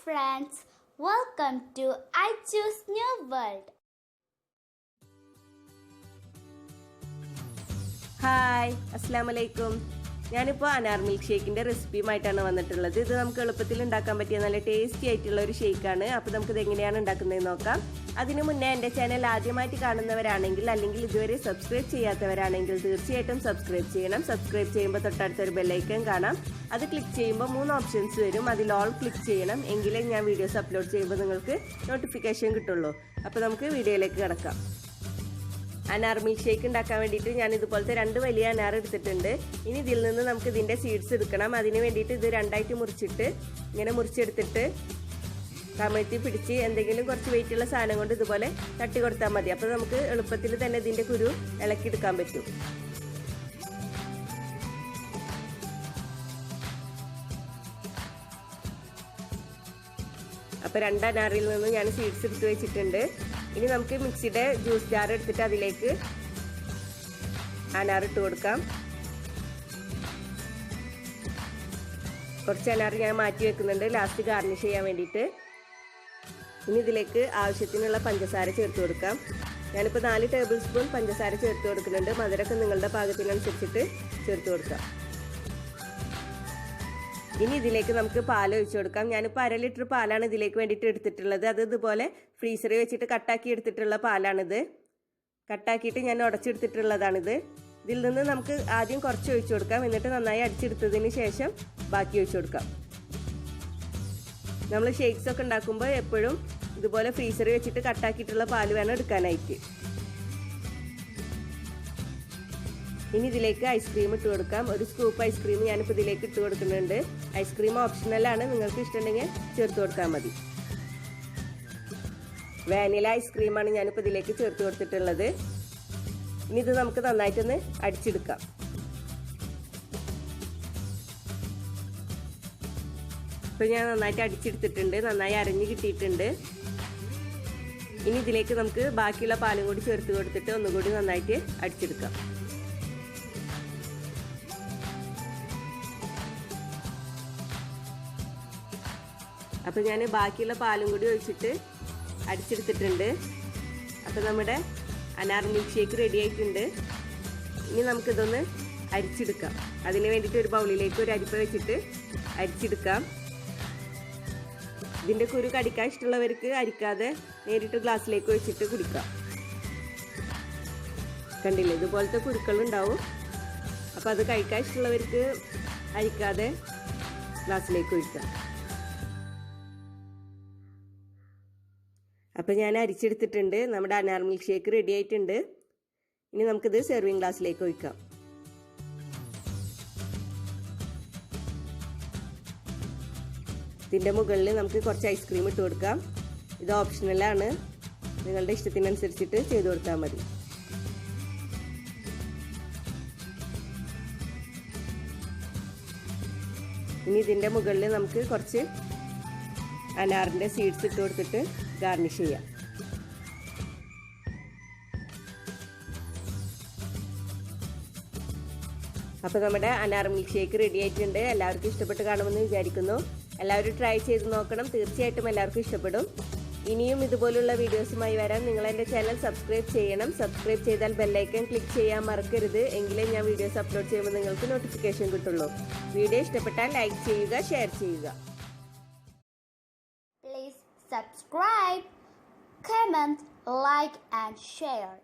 friends, welcome to I Choose New World. Hi അസ്സലാമു അലൈക്കും. ഞാനിപ്പോൾ അനാർ മിൽക്ക് ഷേക്കിൻ്റെ റെസിപ്പിയുമായിട്ടാണ് വന്നിട്ടുള്ളത്. ഇത് നമുക്ക് എളുപ്പത്തിൽ ഉണ്ടാക്കാൻ പറ്റിയ നല്ല ടേസ്റ്റി ആയിട്ടുള്ള ഒരു ഷേക്കാണ്. അപ്പോൾ നമുക്കിത് എങ്ങനെയാണ് ഉണ്ടാക്കുന്നതെന്ന് നോക്കാം. അതിനു മുന്നേ എൻ്റെ ചാനൽ ആദ്യമായിട്ട് കാണുന്നവരാണെങ്കിൽ അല്ലെങ്കിൽ ഇതുവരെ സബ്സ്ക്രൈബ് ചെയ്യാത്തവരാണെങ്കിൽ തീർച്ചയായിട്ടും സബ്സ്ക്രൈബ് ചെയ്യണം. സബ്സ്ക്രൈബ് ചെയ്യുമ്പോൾ തൊട്ടടുത്തൊരു ബെല്ലൈക്കൺ കാണാം. അത് ക്ലിക്ക് ചെയ്യുമ്പോൾ 3 ഓപ്ഷൻസ് വരും. അതിൽ ഓൾ ക്ലിക്ക് ചെയ്യണം. എങ്കിലേ ഞാൻ വീഡിയോസ് അപ്ലോഡ് ചെയ്യുമ്പോൾ നിങ്ങൾക്ക് നോട്ടിഫിക്കേഷൻ കിട്ടുള്ളൂ. അപ്പോൾ നമുക്ക് വീഡിയോയിലേക്ക് കിടക്കാം. അനാർ മിൽക്ക് ഷേക്ക് ഉണ്ടാക്കാൻ വേണ്ടിയിട്ട് ഞാൻ ഇതുപോലത്തെ 2 വലിയ അനാർ എടുത്തിട്ടുണ്ട്. ഇനി ഇതിൽ നിന്ന് നമുക്ക് ഇതിൻ്റെ സീഡ്സ് എടുക്കണം. അതിന് വേണ്ടിയിട്ട് ഇത് 2ആയിട്ട് മുറിച്ചിട്ട് ഇങ്ങനെ മുറിച്ചെടുത്തിട്ട് കമഴ്ത്തി പിടിച്ച് എന്തെങ്കിലും കുറച്ച് വെയിറ്റുള്ള സാധനം കൊണ്ട് ഇതുപോലെ തട്ടി കൊടുത്താൽ മതി. അപ്പോൾ നമുക്ക് എളുപ്പത്തിൽ തന്നെ ഇതിൻ്റെ കുരു ഇളക്കിയെടുക്കാൻ പറ്റും. അപ്പോൾ 2 അനാറിൽ നിന്ന് ഞാൻ സീഡ്സ് എടുത്ത് വെച്ചിട്ടുണ്ട്. ഇനി നമുക്ക് മിക്സിയുടെ ജ്യൂസ് ജാർ എടുത്തിട്ട് അതിലേക്ക് അനാർ ഇട്ട് കൊടുക്കാം. കുറച്ച് അനാർ ഞാൻ മാറ്റി വെക്കുന്നുണ്ട് ലാസ്റ്റ് ഗാർണിഷ് ചെയ്യാൻ വേണ്ടിയിട്ട്. ഇനി ഇതിലേക്ക് ആവശ്യത്തിനുള്ള പഞ്ചസാര ചേർത്ത് കൊടുക്കാം. ഞാനിപ്പോൾ 4 ടേബിൾ സ്പൂൺ പഞ്ചസാര ചേർത്ത് കൊടുക്കുന്നുണ്ട്. മധുരമൊക്കെ നിങ്ങളുടെ പാകത്തിനനുസരിച്ചിട്ട് ചേർത്ത് കൊടുക്കാം. ഇനി ഇതിലേക്ക് നമുക്ക് പാൽ ഒഴിച്ചു കൊടുക്കാം. ഞാനിപ്പോൾ 1/2 ലിറ്റർ പാലാണ് ഇതിലേക്ക് വേണ്ടിയിട്ട് എടുത്തിട്ടുള്ളത്. അത് ഇതുപോലെ ഫ്രീസറിൽ വെച്ചിട്ട് കട്ടാക്കി എടുത്തിട്ടുള്ള പാലാണിത്. കട്ടാക്കിയിട്ട് ഞാൻ ഉടച്ചെടുത്തിട്ടുള്ളതാണിത്. ഇതിൽ നിന്ന് നമുക്ക് ആദ്യം കുറച്ച് ഒഴിച്ചു കൊടുക്കാം. എന്നിട്ട് നന്നായി അടിച്ചെടുത്തതിന് ശേഷം ബാക്കി ഒഴിച്ചു കൊടുക്കാം. നമ്മൾ ഷേക്സ് ഒക്കെ ഉണ്ടാക്കുമ്പോൾ എപ്പോഴും ഇതുപോലെ ഫ്രീസറിൽ വെച്ചിട്ട് കട്ടാക്കിയിട്ടുള്ള പാൽ വേണം എടുക്കാനായിട്ട്. ഇനി ഇതിലേക്ക് ഐസ്ക്രീം ഇട്ട് കൊടുക്കാം. ഒരു സ്കൂപ്പ് ഐസ്ക്രീം ഞാനിപ്പോൾ ഇതിലേക്ക് ഇട്ട് കൊടുക്കുന്നുണ്ട്. ഐസ്ക്രീം ഓപ്ഷണലാണ്, നിങ്ങൾക്ക് ഇഷ്ടമുണ്ടെങ്കിൽ ചേർത്ത് കൊടുത്താൽ മതി. വാനില ഐസ്ക്രീമാണ് ഞാനിപ്പോൾ ഇതിലേക്ക് ചേർത്ത് കൊടുത്തിട്ടുള്ളത്. ഇനി ഇത് നമുക്ക് നന്നായിട്ടൊന്ന് അടിച്ചെടുക്കാം. ഇപ്പോൾ ഞാൻ നന്നായിട്ട് അടിച്ചെടുത്തിട്ടുണ്ട്. നന്നായി അരഞ്ഞ് കിട്ടിയിട്ടുണ്ട്. ഇനി ഇതിലേക്ക് നമുക്ക് ബാക്കിയുള്ള പാലും കൂടി ചേർത്ത് കൊടുത്തിട്ട് ഒന്നുകൂടി നന്നായിട്ട് അടിച്ചെടുക്കാം. അപ്പോൾ ഞാൻ ബാക്കിയുള്ള പാലും കൂടി ഒഴിച്ചിട്ട് അടിച്ചെടുത്തിട്ടുണ്ട്. അപ്പോൾ നമ്മുടെ അനാർ മിൽക്ക് ഷേക്ക് റെഡി ആയിട്ടുണ്ട്. ഇനി നമുക്കിതൊന്ന് അരിച്ചെടുക്കാം. അതിന് വേണ്ടിയിട്ട് ഒരു ബൗളിലേക്ക് ഒരു അരിപ്പ വെച്ചിട്ട് അരിച്ചെടുക്കാം. ഇതിൻ്റെ കുരു കടിക്കാൻ ഇഷ്ടമുള്ളവർക്ക് അരിക്കാതെ നേരിട്ട് ഗ്ലാസ്സിലേക്ക് ഒഴിച്ചിട്ട് കുടിക്കാം. കണ്ടില്ലേ, ഇതുപോലത്തെ കുരുക്കളുണ്ടാവും. അപ്പോൾ അത് കഴിക്കാൻ ഇഷ്ടമുള്ളവർക്ക് അരിക്കാതെ ഗ്ലാസ്സിലേക്ക് ഒഴിക്കാം. അപ്പോൾ ഞാൻ അരിച്ചെടുത്തിട്ടുണ്ട്. നമ്മുടെ അനാർ മിൽക്ക് ഷേക്ക് റെഡി ആയിട്ടുണ്ട്. ഇനി നമുക്കിത് സെർവിങ് ഗ്ലാസ്സിലേക്ക് ഒഴിക്കാം. ഇതിൻ്റെ മുകളിൽ നമുക്ക് കുറച്ച് ഐസ്ക്രീം ഇട്ട് കൊടുക്കാം. ഇത് ഓപ്ഷണലാണ്, നിങ്ങളുടെ ഇഷ്ടത്തിനനുസരിച്ചിട്ട് ചെയ്ത് കൊടുത്താൽ മതി. ഇനി ഇതിൻ്റെ മുകളിൽ നമുക്ക് കുറച്ച് അനാറിൻ്റെ സീഡ്സ് ഇട്ട് കൊടുത്തിട്ട് ഗാർണിഷ് ചെയ്യാം. അപ്പോൾ നമ്മുടെ അനാർ മിൽക്ക് ഷേക്ക് റെഡി ആയിട്ടുണ്ട്. എല്ലാവർക്കും ഇഷ്ടപ്പെട്ട് കാണുമെന്ന് വിചാരിക്കുന്നു. എല്ലാവരും ട്രൈ ചെയ്ത് നോക്കണം. തീർച്ചയായിട്ടും എല്ലാവർക്കും ഇഷ്ടപ്പെടും. ഇനിയും ഇതുപോലുള്ള വീഡിയോസുമായി വരാൻ നിങ്ങൾ എൻ്റെ ചാനൽ സബ്സ്ക്രൈബ് ചെയ്യണം. സബ്സ്ക്രൈബ് ചെയ്താൽ ബെല്ലൈക്കൺ ക്ലിക്ക് ചെയ്യാൻ മറക്കരുത്. എങ്കിലേ ഞാൻ വീഡിയോസ് അപ്ലോഡ് ചെയ്യുമ്പോൾ നിങ്ങൾക്ക് നോട്ടിഫിക്കേഷൻ കിട്ടുള്ളൂ. വീഡിയോ ഇഷ്ടപ്പെട്ടാൽ ലൈക്ക് ചെയ്യുക, ഷെയർ ചെയ്യുക. Please subscribe, comment, like and share.